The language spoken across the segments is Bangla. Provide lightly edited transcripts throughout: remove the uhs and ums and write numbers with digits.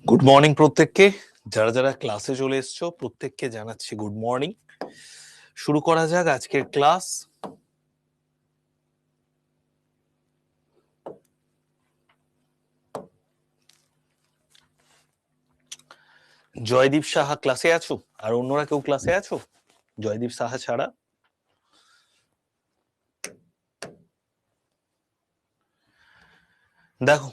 গুড মর্নিং প্রত্যেককে। যারা যারা ক্লাসে চলে এসছো প্রত্যেককে জানাচ্ছি গুড মর্নিং। শুরু করা যাক আজকের ক্লাস। জয়দীপ সাহা ক্লাসে আছো? আর অন্যরা কেউ ক্লাসে আছো জয়দীপ সাহা ছাড়া? দেখো,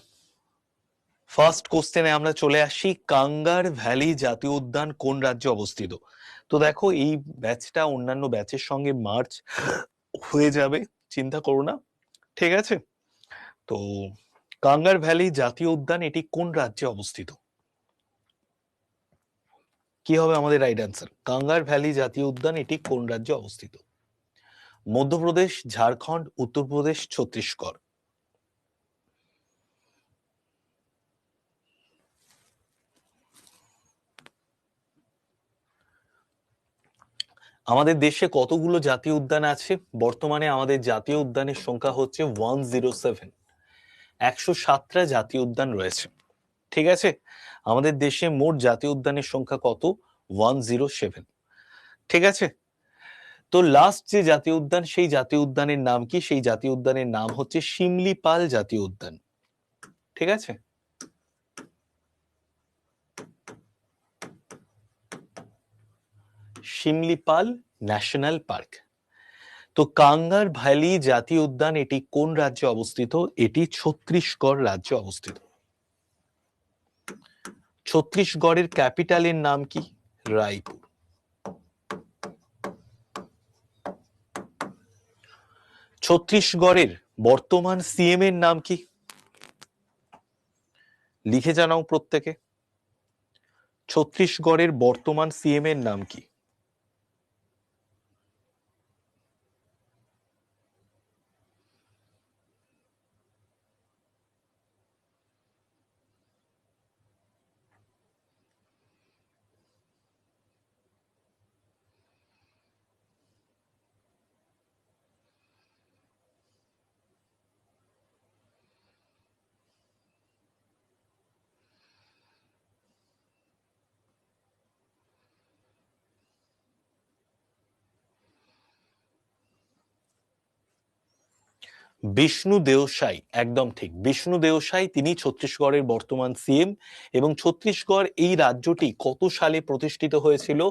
ফার্স্ট কোশ্চেনে আমরা চলে আসি, কাঙ্গার ভ্যালি জাতীয় উদ্যান কোন রাজ্যে অবস্থিত? তো দেখো, এই ব্যাচটা অন্যান্য ব্যাচের সঙ্গে মার্চ হয়ে যাবে, চিন্তা করো না, ঠিক আছে? তো কাঙ্গার ভ্যালি জাতীয় উদ্যান এটি কোন রাজ্যে অবস্থিত? কি হবে আমাদের রাইট অ্যান্সার? কাঙ্গার ভ্যালি জাতীয় উদ্যান এটি কোন রাজ্যে অবস্থিত? মধ্যপ্রদেশ, ঝাড়খণ্ড, উত্তরপ্রদেশ, ছত্তিশগড়। আমাদের দেশে কতগুলো জাতীয় উদ্যান আছে? বর্তমানে আমাদের জাতীয় উদ্যানের সংখ্যা হচ্ছে 107। 107টা জাতীয় উদ্যান রয়েছে, ঠিক আছে? আমাদের দেশে মোট জাতীয় উদ্যানের সংখ্যা কত? 107, ঠিক আছে? তো লাস্ট যে জাতীয় উদ্যান, সেই জাতীয় উদ্যানের নাম কি? সেই জাতীয় উদ্যানের নাম হচ্ছে শিমলিপাল জাতীয় উদ্যান, ঠিক আছে? Similipal national park. তো কাঙ্গার ভ্যালি জাতীয় উদ্যান এটি কোন রাজ্যে অবস্থিত? এটি ছত্তিশগড় রাজ্যে অবস্থিত। ছত্তিশগড়ের ক্যাপিটালের নাম কি? রায়পুর। ছত্তিশগড়ের বর্তমান সিএম এর নাম কি? লিখে জানাও প্রত্যেকে। ছত্তিশগড়ের বর্তমান সিএম এর নাম কি? বিষ্ণু দেওসাই, একদম ঠিক, বিষ্ণু দেওসাই তিনি ছত্তিশগড়ের বর্তমান সিএম। এবং ছত্তিশগড় এই রাজ্যটি কত সালে প্রতিষ্ঠিত হয়েছিল?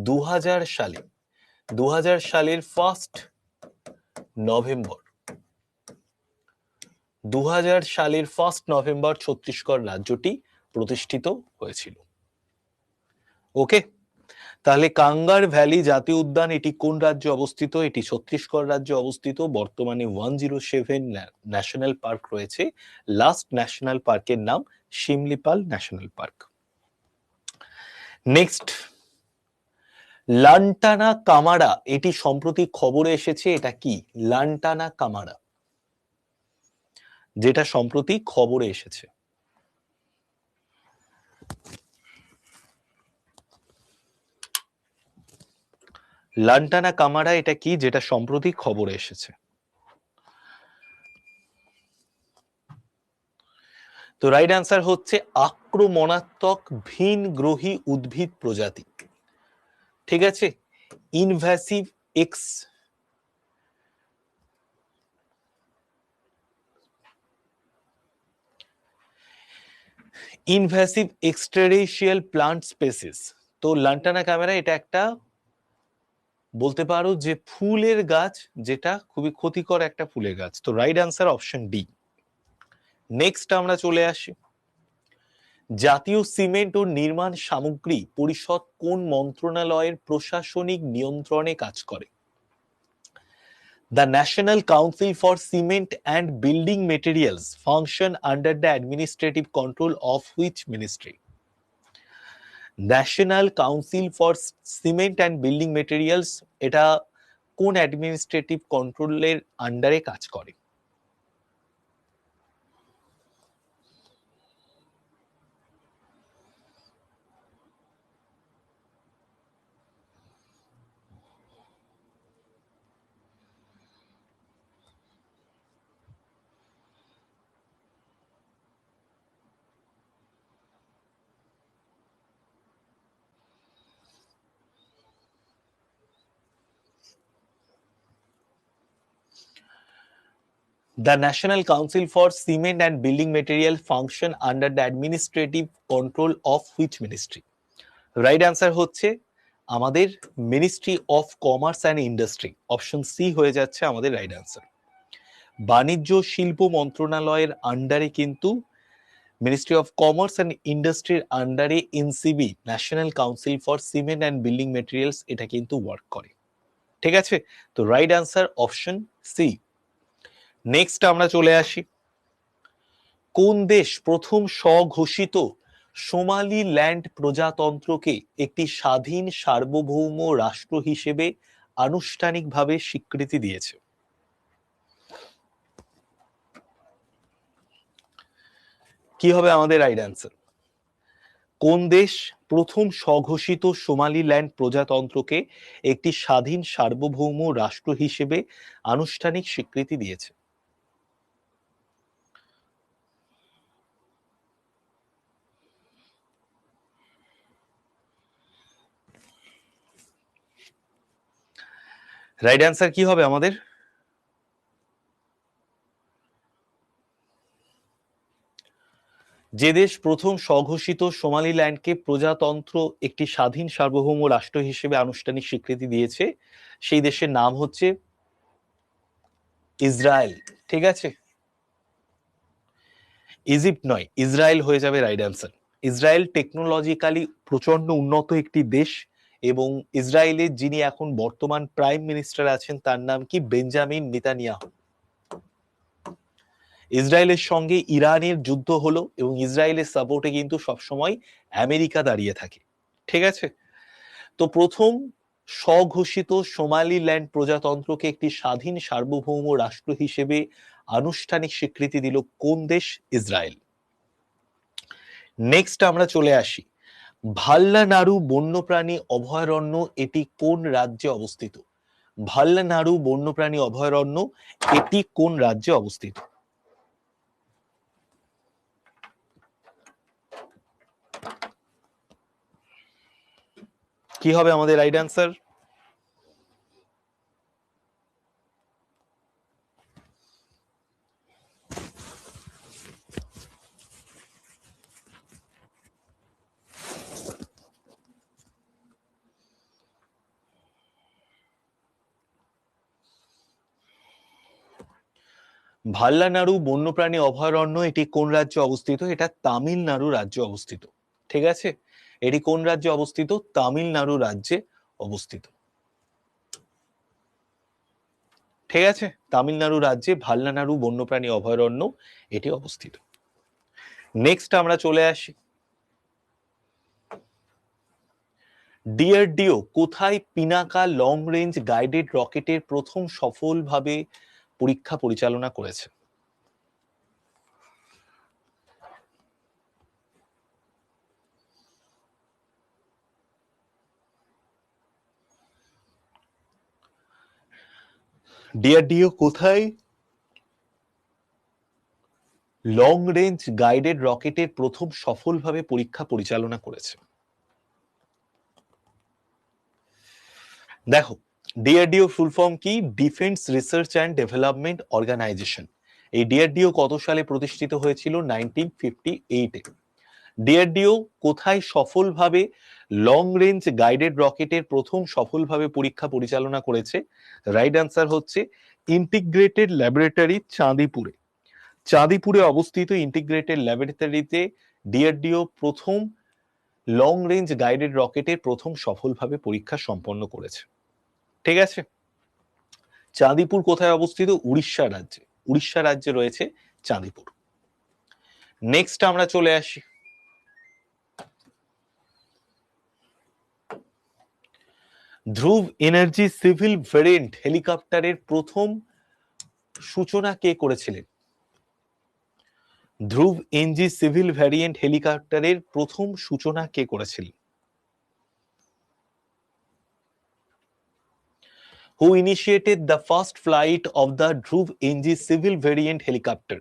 2000 সালে। 2000 সালের 1 নভেম্বর। 2000 সালের 1 নভেম্বর ছত্তিশগড় রাজ্যটি প্রতিষ্ঠিত হয়েছিল। ওকে, তাহলে কাঙ্গার ভ্যালি জাতীয় উদ্যান এটি কোন রাজ্যে অবস্থিত? এটি ছত্তিশগড় রাজ্যে অবস্থিত। বর্তমানে 107 ন্যাশনাল পার্ক রয়েছে। লাস্ট ন্যাশনাল পার্কের নাম Similipal national park. Next, lantana Camara, এটি সম্প্রতি খবরে এসেছে, এটা কি? লান্টানা কামারা, যেটা সম্প্রতি খবরে এসেছে। লান্টানা কামারা এটা কি, যেটা সম্প্রতি খবরে এসেছে? তো রাইট অ্যান্সার হচ্ছে আক্রমণাত্মক ভিনগ্রহী উদ্ভিদ প্রজাতি, ঠিক আছে? Invasive ex invasive extraterrestrial plant species. তো লান্টানা ক্যামেরা এটা একটা, বলতে পারো যে ফুলের গাছ, যেটা খুবই ক্ষতিকর একটা ফুলের গাছ। তো right answer option D. Next আমরা চলে আসি, জাতীয় সিমেন্ট ও নির্মাণ সামগ্রী পরিষদ কোন মন্ত্রণালয়ের প্রশাসনিক নিয়ন্ত্রণে কাজ করে? The National Council for Cement and Building Materials function under the administrative control of which ministry? National council for cement and building materials এটা কোন অ্যাডমিনিস্ট্রেটিভ কন্ট্রোলের আন্ডারে কাজ করে? The national council for cement and building material function under the administrative control of which ministry? Right answer হচ্ছে আমাদের ministry of commerce and industry, option C হয়ে যাচ্ছে আমাদের রাইট অ্যান্সার। বাণিজ্য শিল্প মন্ত্রণালয়ের আন্ডারে কিন্তু মিনিস্ট্রি অফ কমার্স অ্যান্ড ইন্ডাস্ট্রির আন্ডারে NCB, national council for cement and building materials, এটা কিন্তু ওয়ার্ক করে। ঠিক আছে, তো right answer option C. Next আমরা চলে আসি, কোন দেশ প্রথম স্বঘোষিত সোমালি ল্যান্ড প্রজাতন্ত্রকে একটি স্বাধীন সার্বভৌম রাষ্ট্র হিসেবে আনুষ্ঠানিকভাবে স্বীকৃতি দিয়েছে? কি হবে আমাদের রাইট অ্যান্সার? কোন দেশ প্রথম স্বঘোষিত সোমালিল্যান্ড প্রজাতন্ত্রকে একটি স্বাধীন সার্বভৌম রাষ্ট্র হিসেবে আনুষ্ঠানিক স্বীকৃতি দিয়েছে? রাইট অ্যান্সার কি হবে আমাদের? যে দেশ প্রথম স্বঘোষিত সোমালিল্যান্ডকে প্রজাতন্ত্র একটি স্বাধীন সার্বভৌম রাষ্ট্র হিসেবে আনুষ্ঠানিক স্বীকৃতি দিয়েছে, সেই দেশের নাম হচ্ছে ইসরায়েল। ঠিক আছে, ইজিপ্ট নয়, ইসরায়েল হয়ে যাবে রাইট অ্যান্সার। ইসরায়েল টেকনোলজিক্যালি প্রচন্ড উন্নত একটি দেশ, এবং ইসরায়েলের যিনি এখন বর্তমান প্রাইম মিনিস্টার আছেন তার নাম কি? Benjamin Netanyahu. ইসরায়েলের সঙ্গে ইরানের যুদ্ধ হলো এবং ইসরায়েলের সাপোর্টে কিন্তু সবসময় আমেরিকা দাঁড়িয়ে থাকে। ঠিক আছে, তো প্রথম স্বঘোষিত সোমালিল্যান্ড প্রজাতন্ত্রকে একটি স্বাধীন সার্বভৌম রাষ্ট্র হিসেবে আনুষ্ঠানিক স্বীকৃতি দিল কোন দেশ? ইসরায়েল। নেক্সট আমরা চলে আসি, ভাল্লানাড়ু বন্যপ্রাণী অভয়ারণ্য এটি কোন রাজ্যে অবস্থিত? ভাল্লানাড়ু বন্যপ্রাণী অভয়ারণ্য এটি কোন রাজ্যে অবস্থিত? কি হবে আমাদের রাইট অ্যান্সার? ভাল্লানাড়ু বন্যপ্রাণী অভয়ারণ্য এটি কোন রাজ্যে অবস্থিত? এটা তামিলনাড়ু রাজ্যে অবস্থিত। ঠিক আছে, এটি কোন রাজ্যে অবস্থিত? তামিলনাড়ু রাজ্যে অবস্থিত। ঠিক আছে, তামিলনাড়ু রাজ্যে ভাল্লানাড়ু বন্যপ্রাণী অভয়ারণ্য এটি অবস্থিত। নেক্সট আমরা চলে আসি, ডিআরডিও কোথায় পিনাকা লং রেঞ্জ গাইডেড রকেটের প্রথম সফলভাবে পরীক্ষা পরিচালনা করেছে? ডিআরডিও কোথায় লং রেঞ্জ গাইডেড রকেটের প্রথম সফলভাবে পরীক্ষা পরিচালনা করেছে? দেখো, ডিআরডিও ফুল ফর্ম কি? Defence research and development organisation. এই ডিআরডিও কত সালে প্রতিষ্ঠিত হয়েছিল? 1958-এ। ডিআরডিও কোথায় সফলভাবে লং রেঞ্জ গাইডেড রকেটের প্রথম সফলভাবে পরীক্ষা পরিচালনা করেছে? রাইট অ্যান্সার হচ্ছে ইন্টিগ্রেটেড ল্যাবরেটরি, চাঁদিপুরে। চাঁদিপুরে অবস্থিত ইন্টিগ্রেটেড ল্যাবরেটরিতে ডিআরডিও প্রথম লং রেঞ্জ গাইডেড রকেটের প্রথম সফলভাবে পরীক্ষা সম্পন্ন করেছে। ঠিক আছে, চাঁদিপুর কোথায় অবস্থিত? উড়িষ্যা রাজ্যে। উড়িষ্যা রাজ্যে রয়েছে চাঁদিপুর। নেক্সট আমরা চলে আসি, ধ্রুব এনার্জি সিভিল ভেরিয়েন্ট হেলিকপ্টারের প্রথম সূচনা কে করেছিলেন? ধ্রুব এনজি সিভিল ভ্যারিয়েন্ট হেলিকপ্টারের প্রথম সূচনা কে করেছিলেন? Who initiated the first flight of the Dhruv NG civil variant helicopter?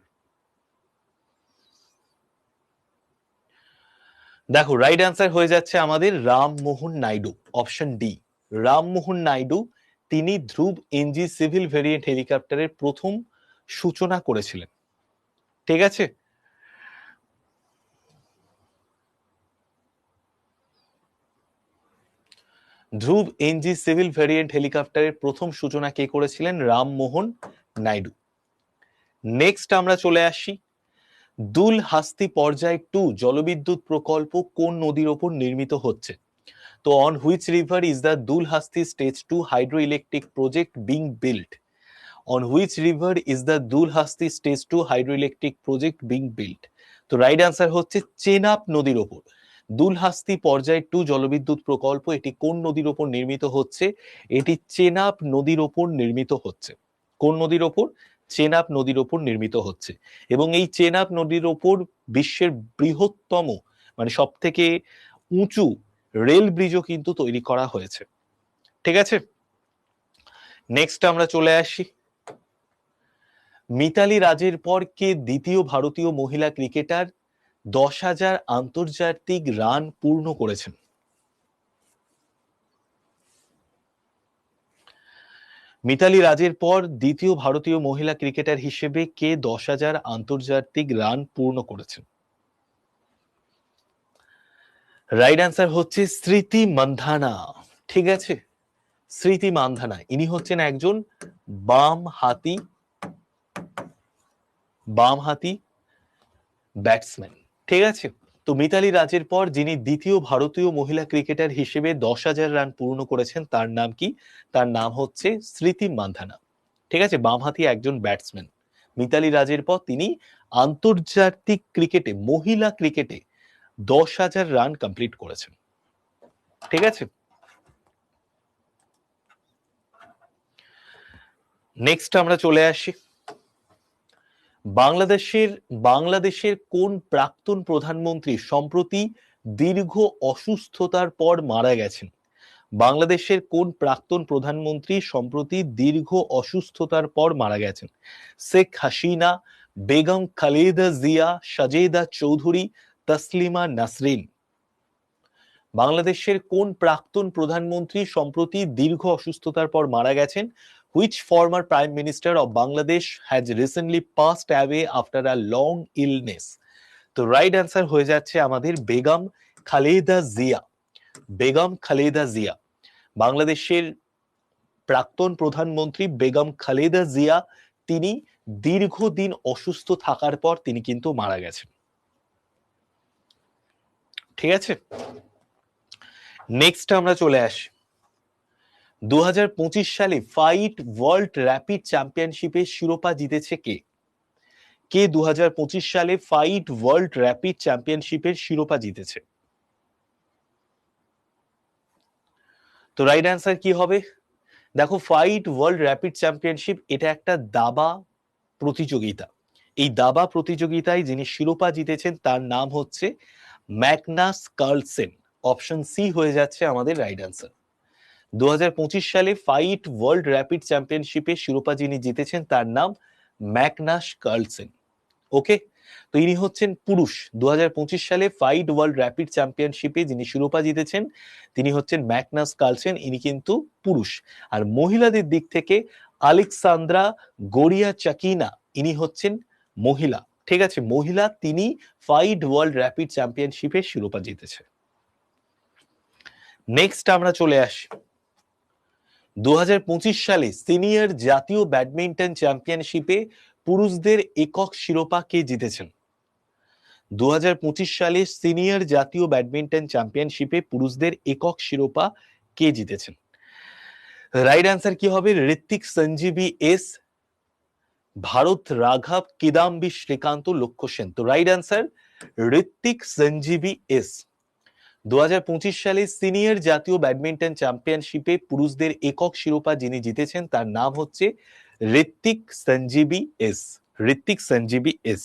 দেখো, রাইট অ্যান্সার হয়ে যাচ্ছে আমাদের রামমোহন নাইডু, অপশন ডি। রামমোহন নাইডু তিনি ধ্রুব এনজি সিভিল ভেরিয়েন্ট হেলিকপ্টারের প্রথম সূচনা করেছিলেন? ঠিক আছে, ধ্রুব এনজি সিভিল ভ্যারিয়েন্ট হেলিকপ্টারের প্রথম সূচনা কে করেছিলেন? রামমোহন নাইডু। নেক্সট আমরা চলে আসি, দুল হাস্তি পর্যায় 2 জলবিদ্যুৎ প্রকল্প কোন নদীর ওপর নির্মিত হচ্ছে? তো on which river is the Dul Hasti stage 2 hydro electric project being built? On which river is the Dul Hasti stage 2 hydro electric project being built? তো রাইট আনসার হচ্ছে চেনাব নদীর ওপর। দুলহাস্তি পর্যায় 2 জলবিদ্যুৎ প্রকল্প এটি কোন নদীর ওপর নির্মিত হচ্ছে? এটি চেনাব নদীর ওপর নির্মিত হচ্ছে। কোন নদীর ওপর? চেনাব নদীর ওপর নির্মিত হচ্ছে। এবং এই চেনাব নদীর ওপর বিশ্বের বৃহত্তম মানে সব থেকে উঁচু রেল ব্রিজও কিন্তু তৈরি করা হয়েছে। ঠিক আছে, নেক্সট আমরা চলে আসি, মিতালি রাজের পর কে দ্বিতীয় ভারতীয় মহিলা ক্রিকেটার 10,000 আন্তর্জাতিক রান পূর্ণ করেছেন? মিতালি রাজের পর দ্বিতীয় ভারতীয় মহিলা ক্রিকেটার হিসেবে কে 10,000 আন্তর্জাতিক রান পূর্ণ করেছেন? রাইট আনসার হচ্ছে স্মৃতি মান্ধানা। ঠিক আছে, স্মৃতি মান্ধানা ইনি হচ্ছেন একজন বামহাতি ব্যাটসম্যান। ঠিক আছে, তো মিতালি রাজের পর যিনি দ্বিতীয় ভারতীয় মহিলা ক্রিকেটার হিসেবে 10,000 রান পূর্ণ করেছেন তার নাম কি? তার নাম হচ্ছে স্মৃতি মান্ধানা। ঠিক আছে, বামহাতি একজন ব্যাটসম্যান। মিতালি রাজের পর তিনি আন্তর্জাতিক ক্রিকেটে মহিলা ক্রিকেটে 10,000 রান কমপ্লিট করেছেন। ঠিক আছে, নেক্সট আমরা চলে আসি, বাংলাদেশের কোন প্রাক্তন প্রধানমন্ত্রী সম্প্রতি দীর্ঘ অসুস্থতার পর মারা গেছেন? বাংলাদেশের কোন প্রাক্তন প্রধানমন্ত্রী সম্প্রতি দীর্ঘ অসুস্থতার পর মারা গেছেন? শেখ হাসিনা, বেগম খালেদা জিয়া, সাজেদা চৌধুরী, তসলিমা নাসরিন? বাংলাদেশের কোন প্রাক্তন প্রধানমন্ত্রী সম্প্রতি দীর্ঘ অসুস্থতার পর মারা গেছেন? Which former Prime Minister of Bangladesh has recently passed away after a long illness? তো রাইট অ্যান্সার হয়ে যাচ্ছে আমাদের বেগম খালেদা জিয়া। বেগম খালেদা জিয়া, বাংলাদেশের প্রাক্তন প্রধানমন্ত্রী বেগম খালেদা জিয়া, তিনি দীর্ঘদিন অসুস্থ থাকার পর তিনি কিন্তু মারা গেছেন। ঠিক আছে, নেক্সট আমরা চলে আসি, 2025 সালে ফাইট ওয়ার্ল্ড র্যাপিড চ্যাম্পিয়নশিপের শিরোপা জিতেছে কে? কে 2025 সালে ফাইট ওয়ার্ল্ড র্যাপিড চ্যাম্পিয়নশিপের শিরোপা জিতেছে? তো রাইট অ্যান্সার কি হবে? দেখো, ফাইট ওয়ার্ল্ড র্যাপিড চ্যাম্পিয়নশিপ এটা একটা দাবা প্রতিযোগিতা। এই দাবা প্রতিযোগিতায় যিনি শিরোপা জিতেছেন তার নাম হচ্ছে ম্যাগনাস কার্লসেন। অপশন সি হয়ে যাচ্ছে আমাদের রাইট অ্যান্সার। 2025 সালে ফাইট ওয়ার্ল্ড র্যাপিড চ্যাম্পিয়নশিপে শিরোপা যিনি জিতেছেন তার নাম ম্যাগনাস কার্লসেন। ওকে, তো ইনি হচ্ছেন পুরুষ। 2025 সালে ফাইট ওয়ার্ল্ড র্যাপিড চ্যাম্পিয়নশিপে যিনি শিরোপা জিতেছেন তিনি হচ্ছেন ম্যাগনাস কার্লসেন, ইনি কিন্তু পুরুষ। আর মহিলাদের দিক থেকে আলেক্সান্দ্রা গোরিয়া চাকিনা, ইনি হচ্ছেন মহিলা। ঠিক আছে, মহিলা, তিনি ফাইট ওয়ার্ল্ড র্যাপিড চ্যাম্পিয়নশিপে শিরোপা জিতেছে। নেক্সট আমরা চলে আসি, 2025 সালে সিনিয়র জাতীয় ব্যাডমিন্টন চ্যাম্পিয়নশিপে পুরুষদের একক শিরোপা কে জিতেছেন? 2025 সালে সিনিয়র জাতীয় ব্যাডমিন্টন চ্যাম্পিয়নশিপে পুরুষদের একক শিরোপা কে জিতেছেন? রাইট অ্যান্সার কি হবে? ঋত্বিক সঞ্জীবী এস, ভারত রাঘব, কিদাম্বী শ্রীকান্ত, লক্ষ্য সেন। তো right answer Hrithik Sanjeevi S. 2025 সালে সিনিয়র জাতীয় ব্যাডমিন্টন চ্যাম্পিয়নশিপে পুরুষদের একক শিরোপা যিনি জিতেছেন তার নাম হচ্ছে Ritwik Sanjeevi S. Ritwik Sanjeevi S.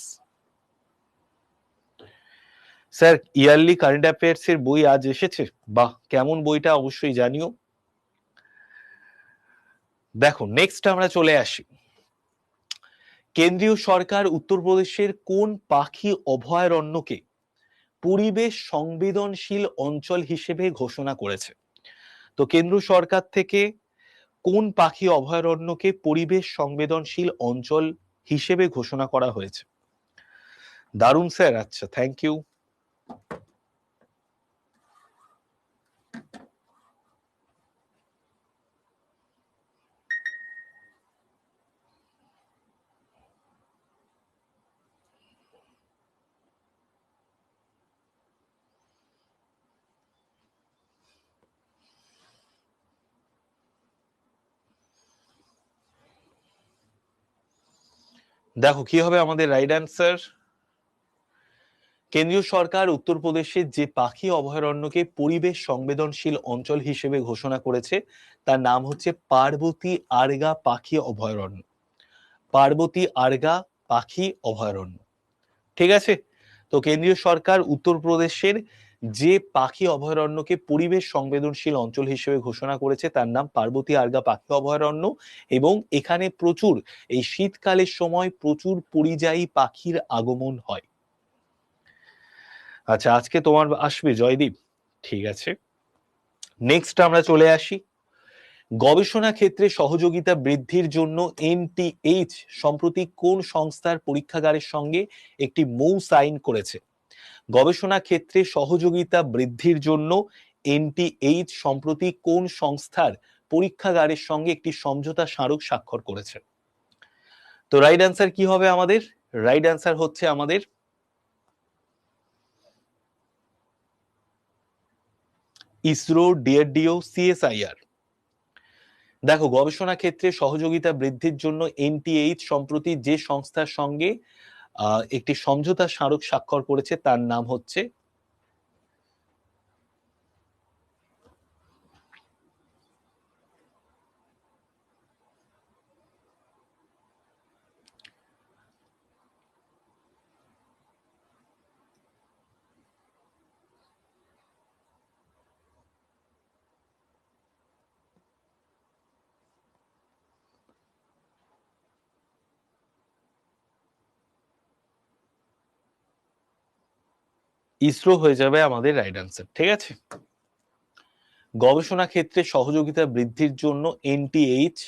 Sir, yearly current affairs এর বই আজ এসেছে? বাহ, কেমন বইটা অবশ্যই জানিও। দেখো, নেক্সট আমরা চলে আসি, কেন্দ্রীয় সরকার উত্তরপ্রদেশের কোন পাখি অভয়ারণ্যকে পরিবেশ সংবেদনশীল অঞ্চল হিসেবে ঘোষণা করেছে? তো কেন্দ্র সরকার থেকে কোন পাখি অভয়ারণ্যকে পরিবেশ সংবেদনশীল অঞ্চল হিসেবে ঘোষণা করা হয়েছে। দারুণ স্যার, আচ্ছা থ্যাংক ইউ। দেখো কি হবে আমাদের রাইট অ্যান্সার। কেন্দ্রীয় সরকার উত্তরপ্রদেশের যে পাখি অভয়ারণ্যকে পরিবেশ সংবেদনশীল অঞ্চল হিসেবে ঘোষণা করেছে তার নাম হচ্ছে পার্বতী আরগা পাখি অভয়ারণ্য। পার্বতী আরগা পাখি অভয়ারণ্য, ঠিক আছে। তো কেন্দ্রীয় সরকার উত্তরপ্রদেশের যে পাখি অভয়ারণ্যকে পরিবেশ সংবেদনশীল অঞ্চল হিসেবে ঘোষণা করেছে তার নাম পার্বতী আরগা পাখি অভয়ারণ্য, এবং এখানে প্রচুর এই শীতকালের সময় প্রচুর পরিযায়ী পাখির আগমন হয়। আচ্ছা আজকে তোমার আসবে জয়দীপ, ঠিক আছে। নেক্সট আমরা চলে আসি, গবেষণা ক্ষেত্রে সহযোগিতা বৃদ্ধির জন্য এনটিএইচ সম্প্রতি কোন সংস্থার পরীক্ষাগারের সঙ্গে একটি মৌ সাইন করেছে? গবেষণা ক্ষেত্রে সহযোগিতা বৃদ্ধির জন্য এনটিএইচ সম্প্রতি কোন সংস্থার পরীক্ষাগারের সঙ্গে একটি সমঝোতা স্মারক স্বাক্ষর করেছে? তো রাইট অ্যান্সার কি হবে আমাদের? রাইট অ্যান্সার হচ্ছে আমাদের ইসরো, ডিআরডিও, সিএসআইআর। দেখো গবেষণা ক্ষেত্রে সহযোগিতা বৃদ্ধির জন্য এনটিএইচ সম্প্রতি যে সংস্থার সঙ্গে একটি সমঝোতা স্মারক স্বাক্ষর করেছে তার নাম হচ্ছে ইসরো হয়ে যাবে আমাদের রাইট অ্যান্সার, ঠিক আছে। গবেষণা ক্ষেত্রে সহযোগিতা বৃদ্ধির জন্য এনটিএইচ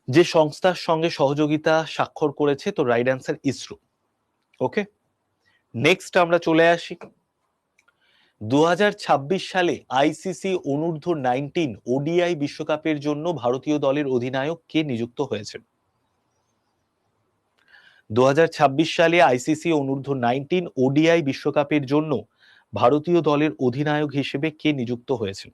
যে সংস্থার সঙ্গে সহযোগিতা স্বাক্ষর করেছে, তো রাইট অ্যান্সার ইসরো। ওকে, নেক্সট আমরা চলে আসি 2026 সালে আইসিসি অনূর্ধ্ব 19 ওডিআই বিশ্বকাপের জন্য ভারতীয় দলের অধিনায়ক কে নিযুক্ত হয়েছে? 2026 সালে আইসিসি অনূর্ধ্ব 19 ওডিআই বিশ্বকাপের জন্য ভারতীয় দলের অধিনায়ক হিসেবে কে নিযুক্ত হয়েছে?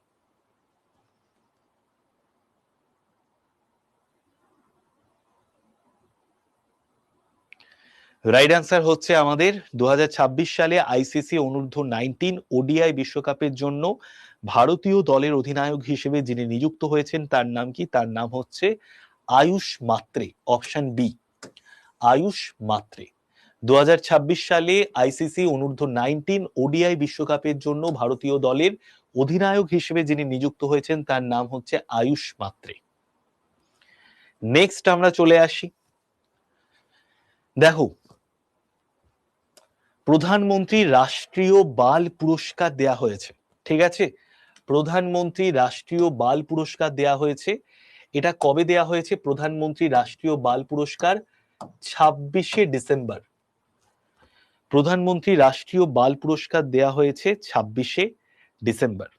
রাইট অ্যান্সার হচ্ছে আমাদের 2026 সালে আইসিসি অনূর্ধ্ব 19 ওডিআই বিশ্বকাপের জন্য ভারতীয় দলের অধিনায়ক হিসেবে যিনি নিযুক্ত হয়েছেন তার নাম কি? তার নাম হচ্ছে আয়ুষ মাত্রে, অপশন বি, আয়ুষ মাত্রে। 2026 সালে আইসিসি অনূর্ধ্ব 19 ওডিআই বিশ্বকাপের জন্য ভারতীয় দলের অধিনায়ক হিসেবে যিনি নিযুক্ত হয়েছেন তার নাম হচ্ছে আয়ুষ মাত্রে। নেক্সট আমরা চলে আসি, দেখো প্রধানমন্ত্রী রাষ্ট্রীয় বাল পুরস্কার দেয়া হয়েছে, ঠিক আছে। প্রধানমন্ত্রী রাষ্ট্রীয় বাল পুরস্কার দেয়া হয়েছে, এটা কবে দেয়া হয়েছে? প্রধানমন্ত্রী রাষ্ট্রীয় বাল পুরস্কার 26শে ডিসেম্বর। প্রধানমন্ত্রী রাষ্ট্রীয় বাল পুরস্কার দেয়া হয়েছে 26শে ডিসেম্বর।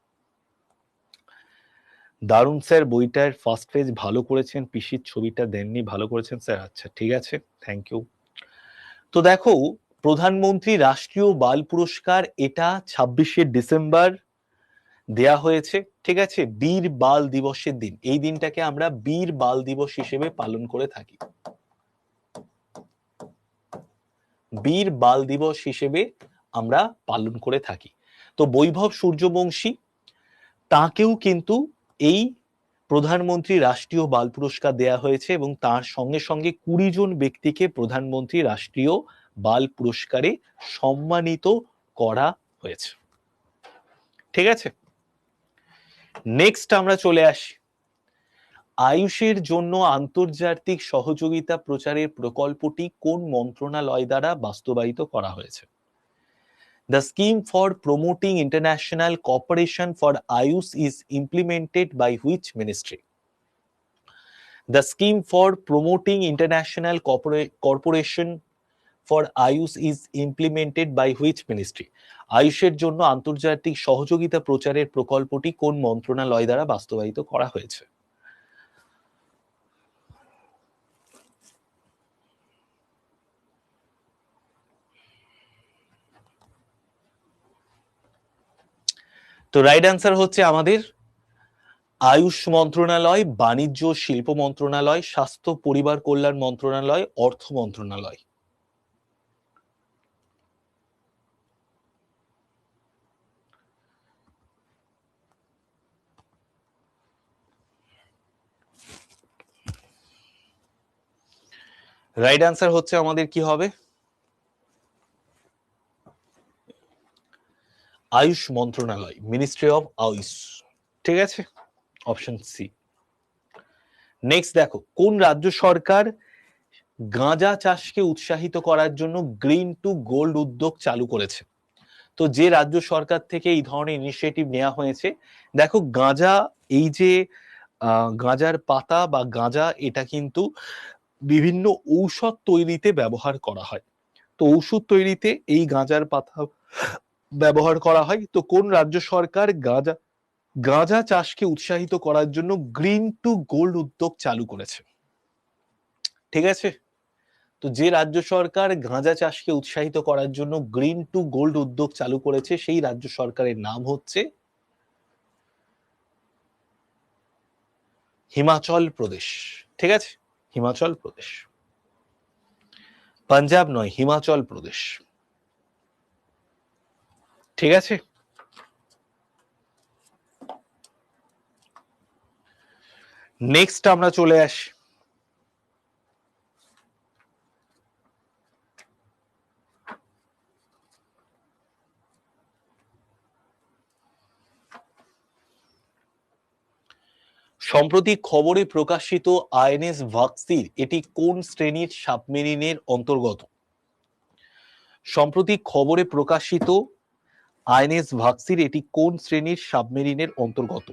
দারুণ স্যার, বইটার ফার্স্ট পেজ ভালো করেছেন, পিসির ছবিটা দেননি, ভালো করেছেন স্যার, আচ্ছা ঠিক আছে, থ্যাংক ইউ। তো দেখো প্রধানমন্ত্রী রাষ্ট্রীয় বাল পুরস্কার এটা 26শে ডিসেম্বর দেয়া হয়েছে, ঠিক আছে, বীর বাল দিবসের দিন। এই দিনটাকে আমরা বীর বাল দিবস হিসেবে পালন করে থাকি, বীর বাল দিবস হিসেবে আমরা পালন করে থাকি। তো বৈভব সূর্যবংশী তাকেও কিন্তু এই প্রধানমন্ত্রী রাষ্ট্রীয় বাল পুরস্কার দেয়া হয়েছে, এবং তার সঙ্গে সঙ্গে 20 জন ব্যক্তিকে প্রধানমন্ত্রী রাষ্ট্রীয় বাল পুরস্কারে সম্মানিত করা হয়েছে, ঠিক আছে। নেক্সট আমরা চলে আসি, আয়ুষের জন্য আন্তর্জাতিক সহযোগিতা প্রচারের প্রকল্পটি কোন মন্ত্রণালয় দ্বারা বাস্তবায়িত করা হয়েছে? The scheme for promoting international cooperation for Ayush is implemented by which ministry? The scheme for promoting international corporation for AYUSH is implemented by which ministry? আয়ুষের জন্য আন্তর্জাতিক সহযোগিতা প্রচারের প্রকল্পটি কোন মন্ত্রণালয় দ্বারা বাস্তবায়িত করা হয়েছে? তো রাইট অ্যান্সার হচ্ছে আমাদের আয়ুষ মন্ত্রণালয়, বাণিজ্য শিল্প মন্ত্রণালয়, স্বাস্থ্য পরিবার কল্যাণ মন্ত্রণালয়, অর্থ মন্ত্রণালয়। রাইট অ্যান্সার হচ্ছে আমাদের কি হবে? আয়ুষ মন্ত্রণালয়, মিনিস্ট্রি অফ আয়ুষ। ঠিক আছে, অপশন সি। নেক্সট দেখো, কোন রাজ্য সরকার গাঁজা চাষকে উৎসাহিত করার জন্য গ্রিন টু গোল্ড উদ্যোগ চালু করেছে? তো যে রাজ্য সরকার থেকে এই ধরনের ইনিশিয়েটিভ নেওয়া হয়েছে, দেখো গাঁজা, এই যে গাঁজার পাতা বা গাঁজা, এটা কিন্তু বিভিন্ন ঔষধ তৈরিতে ব্যবহার করা হয়। তো ঔষধ তৈরিতে এই গাঁজার পাতা ব্যবহার করা হয়। তো কোন রাজ্য সরকার গাঁজা চাষকে উৎসাহিত করার জন্য গ্রিন টু গোল্ড উদ্যোগ চালু করেছে? ঠিক আছে, তো যে রাজ্য সরকার গাঁজা চাষকে উৎসাহিত করার জন্য গ্রিন টু গোল্ড উদ্যোগ চালু করেছে, সেই রাজ্য সরকারের নাম হচ্ছে হিমাচল প্রদেশ। ঠিক আছে, হিমাচল প্রদেশ, পাঞ্জাব নয়, হিমাচল প্রদেশ। ঠিক আছে, নেক্সট আমরা চলে আসি সম্প্রতি খবরে প্রকাশিত আইএনএস ভাক্সির এটি কোন শ্রেণীর সাবমেরিনের অন্তর্গত? সম্প্রতি খবরে প্রকাশিত আইএনএস ভাক্সির এটি কোন শ্রেণীর সাবমেরিনের অন্তর্গত?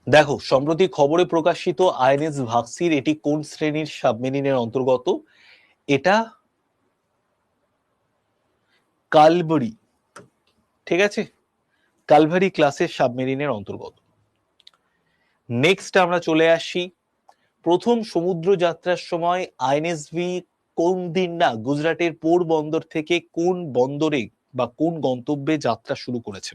দেখো, সম্প্রতি খবরে প্রকাশিত আইএনএস ভাক্সির এটি কোন শ্রেণীর সাবমেরিনের অন্তর্গত? এটা কালভারি। ঠিক আছে, কালভারি ক্লাসের সাবমেরিনের অন্তর্গত। নেক্সট আমরা চলে আসি, প্রথম সমুদ্র যাত্রার সময় আইএনএসভি কৌন্দিন্যা গুজরাটের পোরবন্দর থেকে কোন বন্দরে বা কোন গন্তব্যে যাত্রা শুরু করেছে?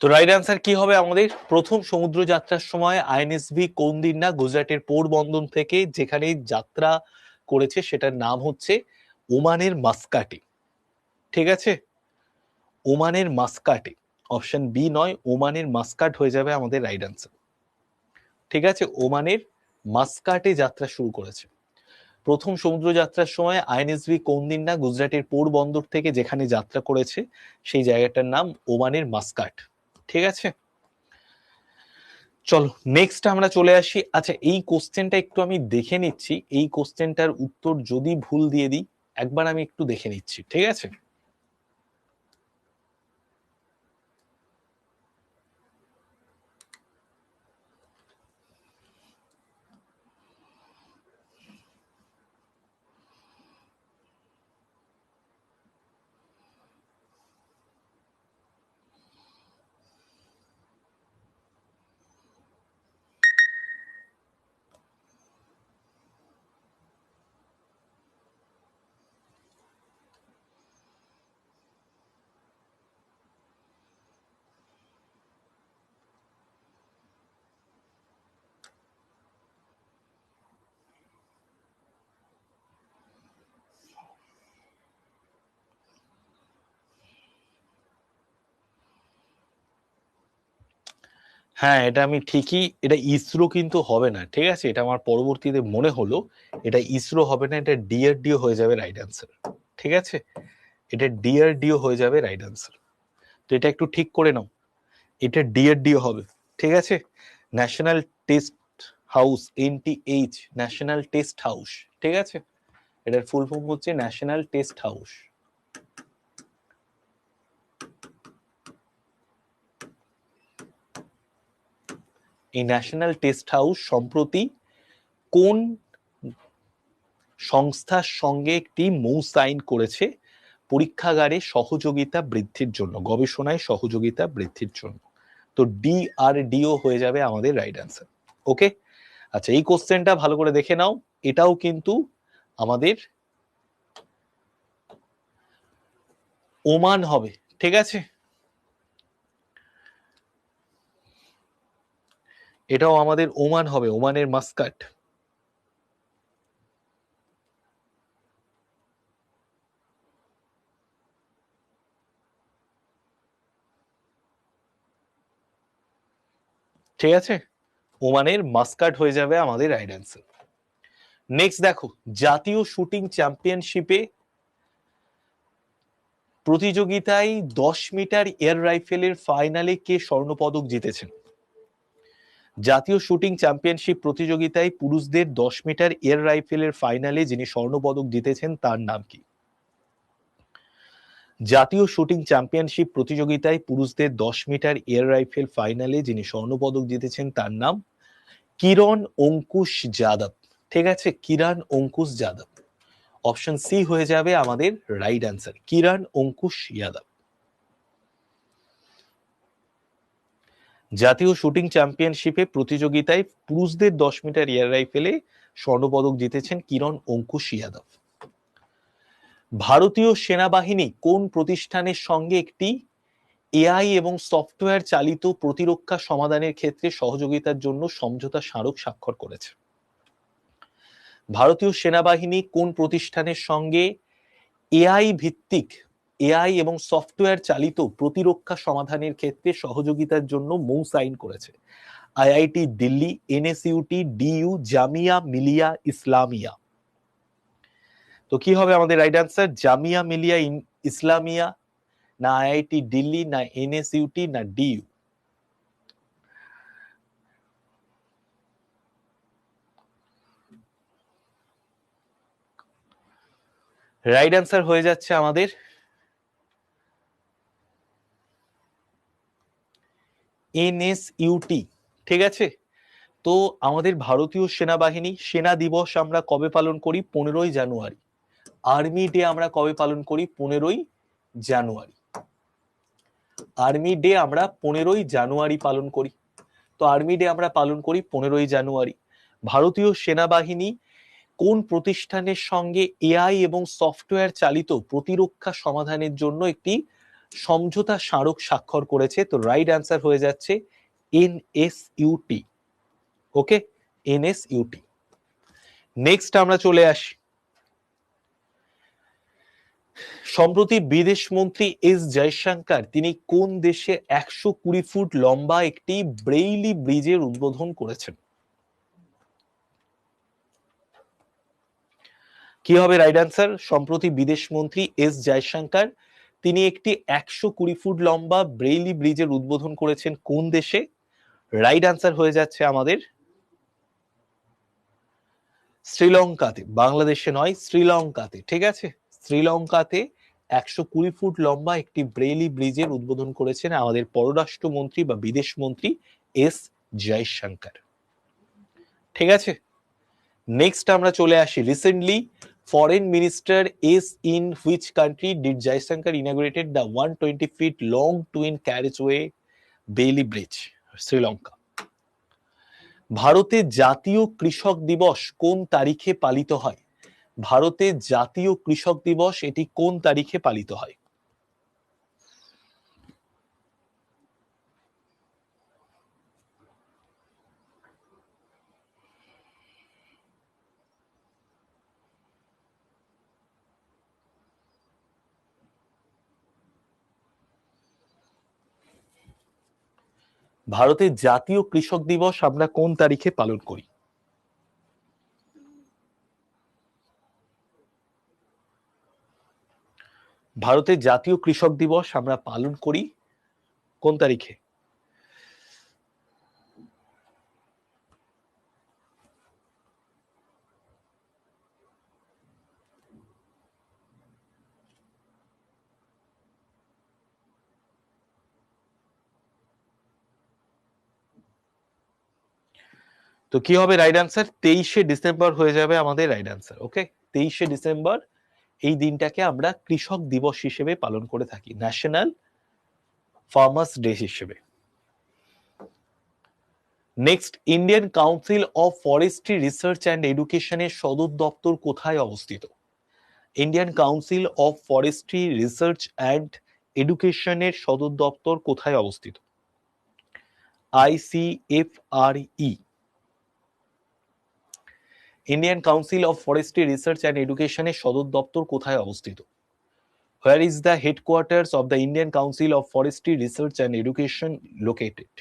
তো রাইট অ্যান্সার কি হবে আমাদের? প্রথম সমুদ্র যাত্রার সময় আইএনএসভি কৌন্দিন্যা গুজরাটের পোরবন্দর থেকে যেখানে যাত্রা করেছে সেটার নাম হচ্ছে ওমানের মাস্কাটে। ঠিক আছে, ওমানের মাস্কাটে, অপশন বি নয়, ওমানের মাস্কাট হয়ে যাবে আমাদের রাইট অ্যান্সার। ঠিক আছে, ওমানের মাস্কাটে যাত্রা শুরু করেছে। প্রথম সমুদ্র যাত্রার সময় আইএনএসভি কোন দিন না গুজরাটের পোরবন্দর থেকে যেখানে যাত্রা করেছে সেই জায়গাটার নাম ওমানের মাস্কাট। ঠিক আছে, চলো নেক্সট আমরা চলে আসি। আচ্ছা, এই কোশ্চেনটা একটু আমি দেখে নিচ্ছি, এই কোশ্চেনটার উত্তর যদি ভুল দিয়ে দিই একবার আমি একটু দেখে নিচ্ছি, ঠিক আছে। হ্যাঁ, এটা আমি ঠিকই, এটা ইসরো কিন্তু হবে না, ঠিক আছে, এটা আমার পরবর্তীতে মনে হলো, এটা ইসরো হবে না, এটা ডিআরডিও হয়ে যাবে রাইট অ্যান্সার। ঠিক আছে, এটা ডিআরডিও হয়ে যাবে রাইট অ্যান্সার। তো এটা একটু ঠিক করে নাও, এটা ডিআরডিও হবে। ঠিক আছে, national test house, NTH, national test house. ঠিক আছে, এটার ফুল ফর্ম হচ্ছে ন্যাশনাল টেস্ট হাউস। এই ন্যাশনাল টেস্ট হাউস সম্প্রতি কোন সংস্থার সঙ্গে একটি মৌ সাইন করেছে পরীক্ষাগারে সহযোগিতা বৃদ্ধির জন্য, গবেষণায় সহযোগিতা বৃদ্ধির জন্য? তো ডিআরডিও হয়ে যাবে আমাদের রাইট অ্যান্সার। ওকে, আচ্ছা এই কোশ্চেনটা ভালো করে দেখে নাও, এটাও কিন্তু আমাদের ওমান হবে। ঠিক আছে, এটাও আমাদের ওমান হবে, ওমানের মাস্কাট। ঠিক আছে, ওমানের মাস্কাট হয়ে যাবে আমাদের রাইট অ্যান্সার। নেক্সট দেখো, জাতীয় শুটিং চ্যাম্পিয়নশিপে প্রতিযোগিতায় 10 মিটার এয়ার রাইফেলের ফাইনালে কে স্বর্ণপদক জিতেছেন? জাতীয় শুটিং চ্যাম্পিয়নশিপ প্রতিযোগিতায় পুরুষদের 10 মিটার এয়ার রাইফেলের ফাইনালে যিনি স্বর্ণপদক জিতেছেন তার নাম কি? জাতীয় শুটিং চ্যাম্পিয়নশিপ প্রতিযোগিতায় পুরুষদের 10 মিটার এয়ার রাইফেল ফাইনালে যিনি স্বর্ণপদক জিতেছেন তার নাম কিরণ অঙ্কুশ যাদব। ঠিক আছে, কিরণ অঙ্কুশ যাদব, অপশন সি হয়ে যাবে আমাদের রাইট অ্যান্সার, কিরণ অঙ্কুশ যাদব। জাতীয় শুটিং চ্যাম্পিয়নশিপে প্রতিযোগিতায় পুরুষদের 10 মিটার এয়ার রাইফেলে স্বর্ণপদক জিতেছেন কিরণ অঙ্কুশ যাদব। ভারতীয় সেনাবাহিনী কোন প্রতিষ্ঠানের সঙ্গে একটি এআই এবং সফটওয়্যার চালিত প্রতিরক্ষা সমাধানের ক্ষেত্রে সহযোগিতার জন্য সমঝোতা স্মারক স্বাক্ষর করেছে? ভারতীয় সেনাবাহিনী কোন প্রতিষ্ঠানের সঙ্গে এআই ভিত্তিক, এআই এবং সফটওয়্যার চালিত প্রতিরক্ষা সমাধানের ক্ষেত্রে সহযোগিতার জন্য মৌ সাইন করেছে? IIT Delhi, এনএসইউটি, DU, Jamia Millia Islamia. তো কি হবে আমাদের রাইট অ্যান্সার, জামিয়া মিলিয়া ইসলামিয়া, না আইআইটি দিল্লি, না এনএসইউটি, না ডিইউ? রাইট অ্যান্সার হয়ে যাচ্ছে আমাদের এনএসইউটি। ঠিক আছে, তো আমাদের ভারতীয় সেনাবাহিনী সেনা দিবস আমরা কবে পালন করি? 15ই জানুয়ারি। আর্মি ডে আমরা কবে পালন করি? 15ই জানুয়ারি। আর্মি ডে আমরা 15ই জানুয়ারি পালন করি। তো আর্মি ডে আমরা পালন করি 15ই জানুয়ারি। ভারতীয় সেনাবাহিনী কোন প্রতিষ্ঠানের সঙ্গে এআই এবং সফটওয়্যার চালিত প্রতিরক্ষা সমাধানের জন্য একটি সমঝোতা স্মারক স্বাক্ষর করেছে? তো রাইট অ্যান্সার হয়ে যাচ্ছে এনএসইউটি। ওকে, এনএসইউটি। নেক্সট আমরা চলে আসি, সম্প্রতি বিদেশ মন্ত্রী এস জয়শঙ্কর তিনি কোন দেশে 120 ফুট লম্বা একটি ব্রেইলি ব্রিজের উদ্বোধন করেছেন? কি হবে রাইট অ্যান্সার? সম্প্রতি বিদেশ মন্ত্রী এস জয়শঙ্কর তিনি একটি 120 ফুট লম্বা ব্রেইলি ব্রিজের উদ্বোধন করেছেন কোন দেশে? রাইট অ্যান্সার হয়ে যাচ্ছে আমাদের শ্রীলঙ্কাতে। বাংলাদেশে নয়, শ্রীলঙ্কাতে। ঠিক আছে, শ্রীলঙ্কাতে 120 ফুট লম্বা একটি ব্রেইলি ব্রিজের উদ্বোধন করেছেন আমাদের পররাষ্ট্রমন্ত্রী বা বিদেশ মন্ত্রী এস জয়শঙ্কর। ঠিক আছে, নেক্সট আমরা চলে আসি। Recently foreign minister is in which country did Jaishankar inaugurated the 120 feet long twin carriageway Bailey Bridge? Sri Lanka. ভারতের জাতীয় কৃষক দিবস কোন তারিখে পালিত হয়? ভারতের জাতীয় কৃষক দিবস এটি কোন তারিখে পালিত হয়? ভারতের জাতীয় কৃষক দিবস আমরা কোন তারিখে পালন করি? ভারতের জাতীয় কৃষক দিবস আমরা পালন করি কোন তারিখে? তো কি হবে রাইট অ্যান্সার? 23শে ডিসেম্বর হয়ে যাবে আমাদের রাইট অ্যান্সার। ওকে, 23শে ডিসেম্বর এই দিনটাকে আমরা কৃষক দিবস হিসেবে পালন করে থাকি, ন্যাশনাল ফার্মার্স ডে হিসেবে। Next, Indian council of forestry research and এডুকেশনের সদর দপ্তর কোথায় অবস্থিত? Indian council of forestry research and এডুকেশনের সদর দপ্তর কোথায় অবস্থিত? ICFRE। Indian council of forestry research and এডুকেশনের সদর দপ্তর কোথায় অবস্থিত? Where is the headquarters of the Indian Council of Forestry Research and Education located?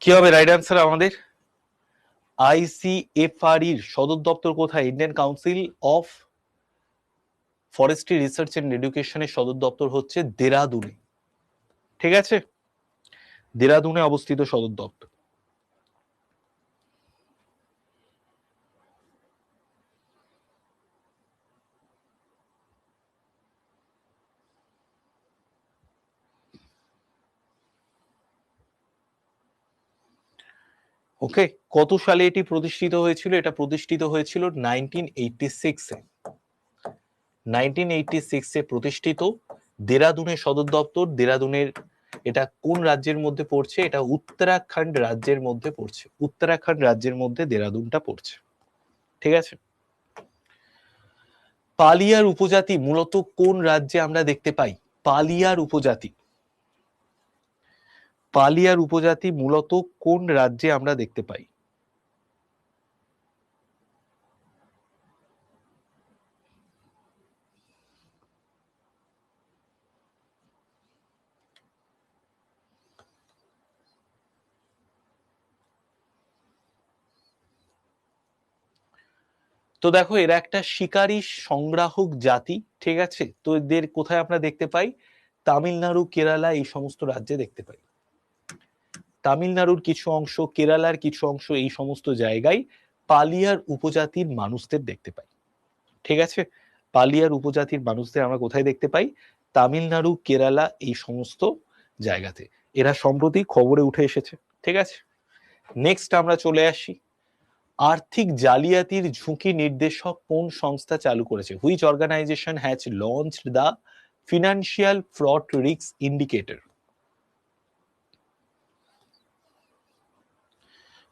কি হবে রাইট অ্যান্সার আমাদের? ICFRE এর সদর দপ্তর কোথায়? Indian council of forestry research and এডুকেশনের সদর দপ্তর হচ্ছে দেরাদুনে। ঠিক আছে, দেরাদুনে অবস্থিত সদর দপ্তর। ওকে, কত সালে এটি প্রতিষ্ঠিত হয়েছিল? এটা প্রতিষ্ঠিত হয়েছিল 1986-এ। 1986-এ প্রতিষ্ঠিত। দেরাদুনের সদর দপ্তর। দেরাদুনের এটা কোন রাজ্যের মধ্যে পড়ছে? এটা উত্তরাখণ্ড রাজ্যের মধ্যে পড়ছে। উত্তরাখণ্ড রাজ্যের মধ্যে দেরাদুনটা পড়ছে। ঠিক আছে, পালিয়ার উপজাতি মূলত কোন রাজ্যে আমরা দেখতে পাই? পালিয়ার উপজাতি, পালিয়ার উপজাতি মূলত কোন রাজ্যে আমরা দেখতে পাই? তো দেখো, এরা একটা শিকারী সংগ্রাহক জাতি। ঠিক আছে, তো এদের কোথায় আমরা দেখতে পাই? তামিলনাড়ু, কেরালা এই সমস্ত রাজ্যে দেখতে পাই। তামিলনাড়ুর কিছু অংশ, কেরালার কিছু অংশ, এই সমস্ত জায়গায় পালিয়ার উপজাতির মানুষদের দেখতে পাই। ঠিক আছে, পালিয়ার উপজাতির মানুষদের আমরা কোথায় দেখতে পাই? তামিলনাড়ু, কেরালা এই সমস্ত জায়গাতে। এরা সম্প্রতি খবরে উঠে এসেছে। ঠিক আছে, নেক্সট আমরা চলে আসি, আর্থিক জালিয়াতির ঝুঁকি নির্দেশক কোন সংস্থা চালু করেছে? Which organisation has launched the financial fraud risk indicator?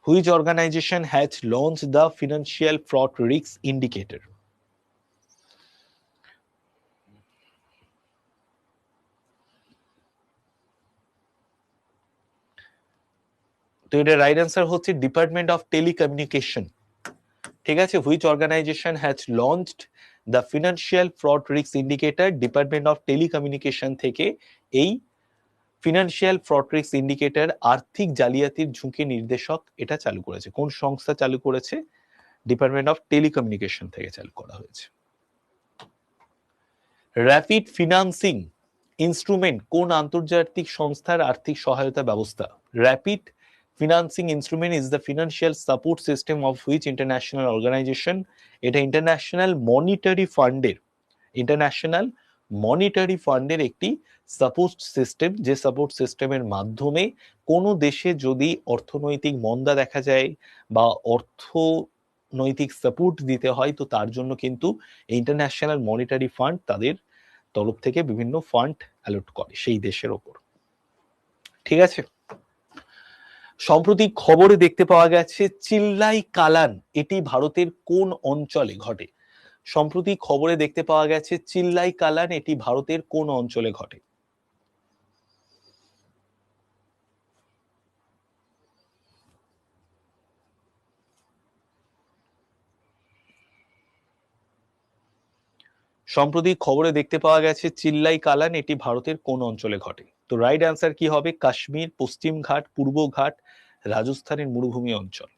Which organisation has launched the financial fraud risk indicator? তো এটা রাইট অ্যান্সার হচ্ছে ডিপার্টমেন্ট অফ টেলিকমিউনিকেশন। ঠিক আছে, which organisation has launched the financial fraud risk indicator? Department of telecommunication থেকে এই ফিনান্সিয়াল ফ্রড রিস্ক ইন্ডিকেটর, আর্থিক জালিয়াতির ঝুঁকি নির্দেশক, এটা চালু করেছে। কোন সংস্থা চালু করেছে? ডিপার্টমেন্ট অফ টেলিকমিউনিকেশন থেকে চালু করা হয়েছে। র্যাপিড ফিনান্সিং ইনস্ট্রুমেন্ট কোন আন্তর্জাতিক সংস্থার আর্থিক সহায়তা ব্যবস্থা? Rapid financing instrument is the financial support system of which international organisation? এটা ইন্টারন্যাশনাল মনিটারি ফান্ডের একটি সাপোর্ট সিস্টেম, যে সাপোর্ট সিস্টেমের মাধ্যমে কোনো দেশে যদি অর্থনৈতিক মন্দা দেখা যায় বা অর্থনৈতিক সাপোর্ট দিতে হয়, তো তার জন্য কিন্তু ইন্টারন্যাশনাল মনিটারি ফান্ড তাদের তরফ থেকে বিভিন্ন ফান্ড অ্যালট করে সেই দেশের ওপর। ঠিক আছে, সম্প্রতি খবরে দেখতে পাওয়া গেছে চিল্লাই কালান এটি ভারতের কোন অঞ্চলে ঘটে? সম্প্রতি খবরে দেখতে পাওয়া গেছে চিল্লাই কালান এটি ভারতের কোন অঞ্চলে ঘটে? সম্প্রতি খবরে দেখতে পাওয়া গেছে চিল্লাই কালান এটি ভারতের কোন অঞ্চলে ঘটে? তো রাইট অ্যান্সার কি হবে? কাশ্মীর, পশ্চিম ঘাট, পূর্ব ঘাট, রাজস্থানের মরুভূমি অঞ্চল।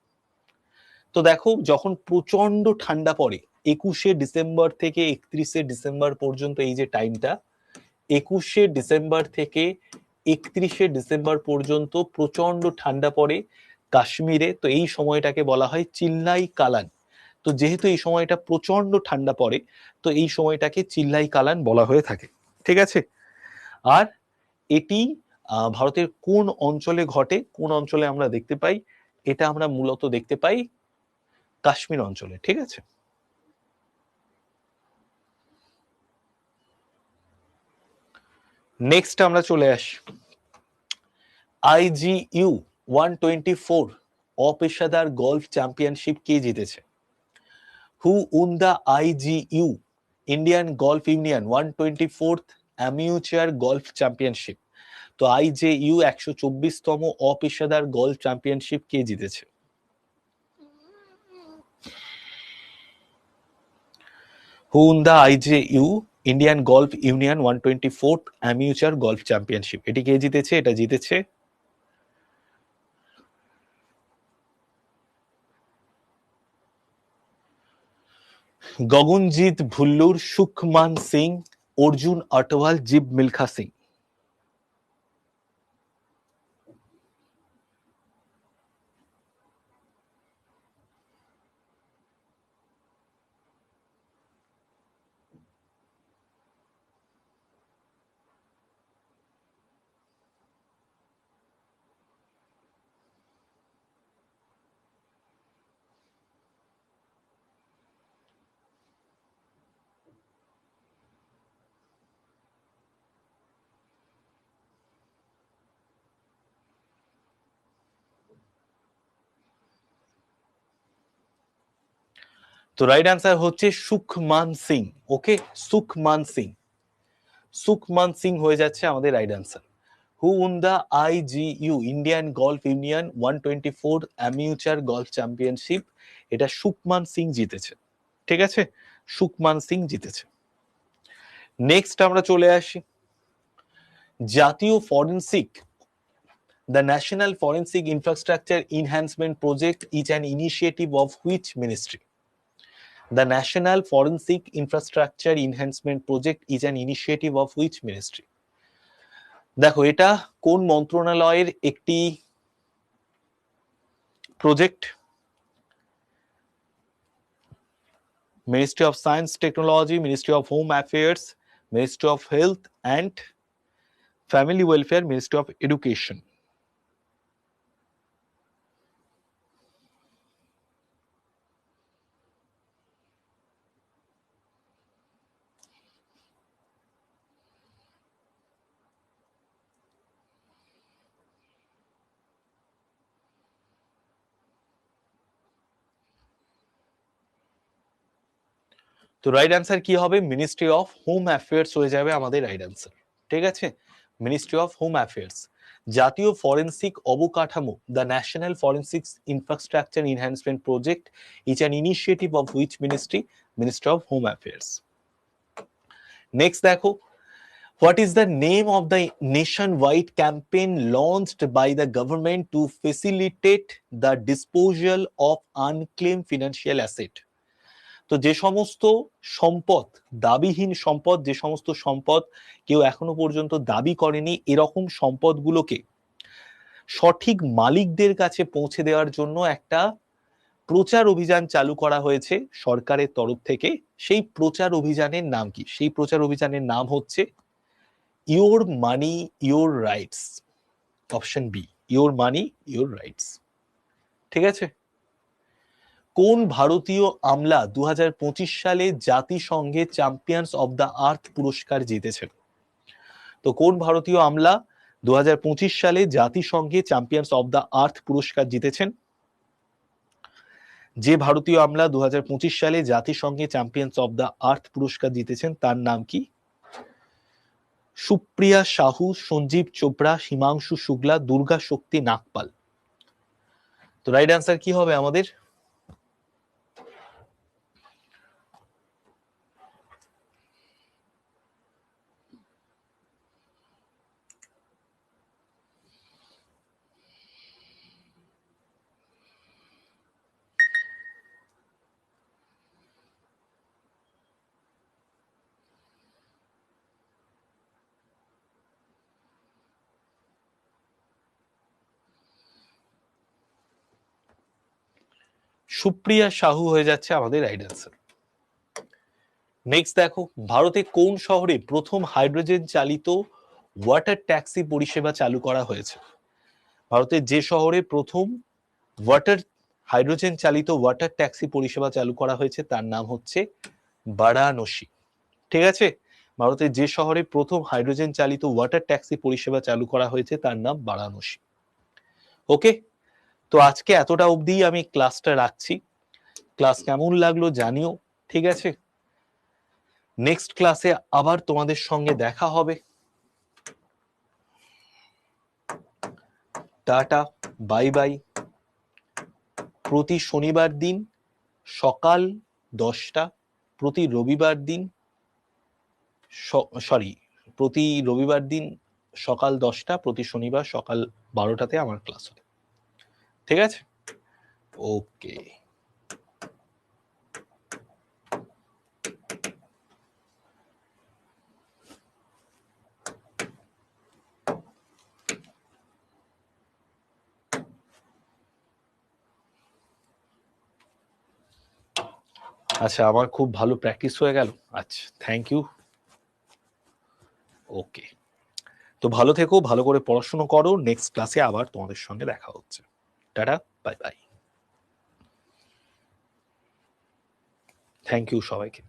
তো দেখো, যখন প্রচন্ড ঠান্ডা পড়ে 21শে ডিসেম্বর থেকে 31শে ডিসেম্বর পর্যন্ত, এই যে টাইমটা 21শে ডিসেম্বর থেকে 31শে ডিসেম্বর পর্যন্ত প্রচন্ড ঠান্ডা পড়ে কাশ্মীরে, তো এই সময়টাকে বলা হয় চিল্লাই কালান। তো যেহেতু এই সময়টা প্রচন্ড ঠান্ডা পড়ে, তো এই সময়টাকে চিল্লাই কালান বলা হয়ে থাকে। ঠিক আছে, আর এটি ভারতের কোন অঞ্চলে ঘটে, কোন অঞ্চলে আমরা দেখতে পাই? এটা আমরা মূলত দেখতে পাই কাশ্মীর অঞ্চলে। ঠিক আছে, নেক্সট আমরা চলে আসি, IGU 124 অপেশাদার গলফ চ্যাম্পিয়নশিপ কে জিতেছে? Who won the IGU Indian golf union 124th amateur golf championship? তো IGU 124তম অপেশাদার গলফ চ্যাম্পিয়নশিপ কে জিতেছে? Who won the IGU Indian golf union 124th amateur golf championship? এটি কে জিতেছে? এটা জিতেছে গগনজিৎ ভুল্লুর, সুখমান সিং, অর্জুন আটওয়াল, জীব মিলখা সিং। তো রাইট অ্যান্সার হচ্ছে সুখমান সিং। ওকে, সুখমান সিং, সুখমান সিং হয়ে যাচ্ছে আমাদের right answer. Who won the IGU Indian golf union 124 amateur golf championship? এটা সুখমান সিং জিতেছে। ঠিক আছে, সুখমান সিং জিতেছে। নেক্সট আমরা চলে আসি, জাতীয় forensic, the national forensic infrastructure enhancement project is an initiative of which ministry? The National Forensic Infrastructure Enhancement Project is an initiative of which ministry? দেখো, এটা কোন মন্ত্রণালয়ের একটি project? Ministry of science technology, ministry of home affairs, ministry of health and family welfare, ministry of education. তো রাইট অ্যান্সার কি হবে? মিনিস্ট্রি অফ হোম অ্যাফেয়ার্স হয়ে যাবে আমাদের রাইট অ্যান্সার। ঠিক আছে, মিনিস্ট্রি অফ হোম অ্যাফেয়ার্স। জাতীয় ফরেনসিক অবকাঠামো, the national forensics infrastructure enhancement project is an initiative of which ministry? Ministry of home affairs. Next দেখো, what is the name of the nationwide campaign launched by the government to facilitate the disposal of unclaimed financial asset? তো যে সমস্ত সম্পদ, দাবিহীন সম্পদ, যে সমস্ত সম্পদ কেউ এখনো পর্যন্ত দাবি করেনি, এরকম সম্পদগুলোকে সঠিক মালিকদের কাছে পৌঁছে দেওয়ার জন্য একটা প্রচার অভিযান চালু করা হয়েছে সরকারের তরফ থেকে। সেই প্রচার অভিযানের নাম কি? সেই প্রচার অভিযানের নাম হচ্ছে your money your rights. Option B, your money your rights. ঠিক আছে। কোন ভারতীয় আমলা 2025 সালে জাতিসংঘে চ্যাম্পিয়ন্স অব দ্য আর্থ পুরস্কার জিতেছেন? তো কোন ভারতীয় আমলা 2025 সালে জাতিসংঘে চ্যাম্পিয়ন্স অব দ্য আর্থ পুরস্কার জিতেছেন? যে ভারতীয় আমলা 2025 সালে জাতিসংঘে চ্যাম্পিয়ন্স অব দ্য আর্থ পুরস্কার জিতেছেন তার নাম কি? সুপ্রিয়া সাহু, সঞ্জীব চোপড়া, হিমাংশু শুক্লা, দুর্গা শক্তি নাগপাল। তো রাইট অ্যান্সার কি হবে আমাদের? সুপ্রিয়া সাহু হয়ে যাচ্ছে আমাদের রাইট অ্যান্সার। নেক্সট দেখো, ভারতে কোন শহরে প্রথম হাইড্রোজেন চালিত ওয়াটার ট্যাক্সি পরিষেবা চালু করা হয়েছে? ভারতের যে শহরে প্রথম হাইড্রোজেন চালিত ওয়াটার ট্যাক্সি পরিষেবা চালু করা হয়েছে তার নাম হচ্ছে বারাণসী। ঠিক আছে, ভারতের যে শহরে প্রথম হাইড্রোজেন চালিত ওয়াটার ট্যাক্সি পরিষেবা চালু করা হয়েছে তার নাম বারাণসী। ওকে, তো আজকে এতটা অবধি আমি ক্লাসটা রাখছি। ক্লাস কেমন লাগলো জানিও। ঠিক আছে, নেক্সট ক্লাসে আবার তোমাদের সঙ্গে দেখা হবে। Tata, bye by. প্রতি শনিবার দিন সকাল 10টা, প্রতি রবিবার দিন প্রতি রবিবার দিন সকাল 10টা, প্রতি শনিবার সকাল 12টাতে আমার ক্লাস হয়। ঠিক আছে, ওকে। আচ্ছা, আমার খুব ভালো প্র্যাকটিস হয়ে গেল। আচ্ছা, থ্যাংক ইউ। ওকে, তো ভালো থেকো, ভালো করে পড়াশোনা করো। নেক্সট ক্লাসে আবার তোমাদের সঙ্গে দেখা হচ্ছে। Tata, bye bye. Thank you সবাইকে।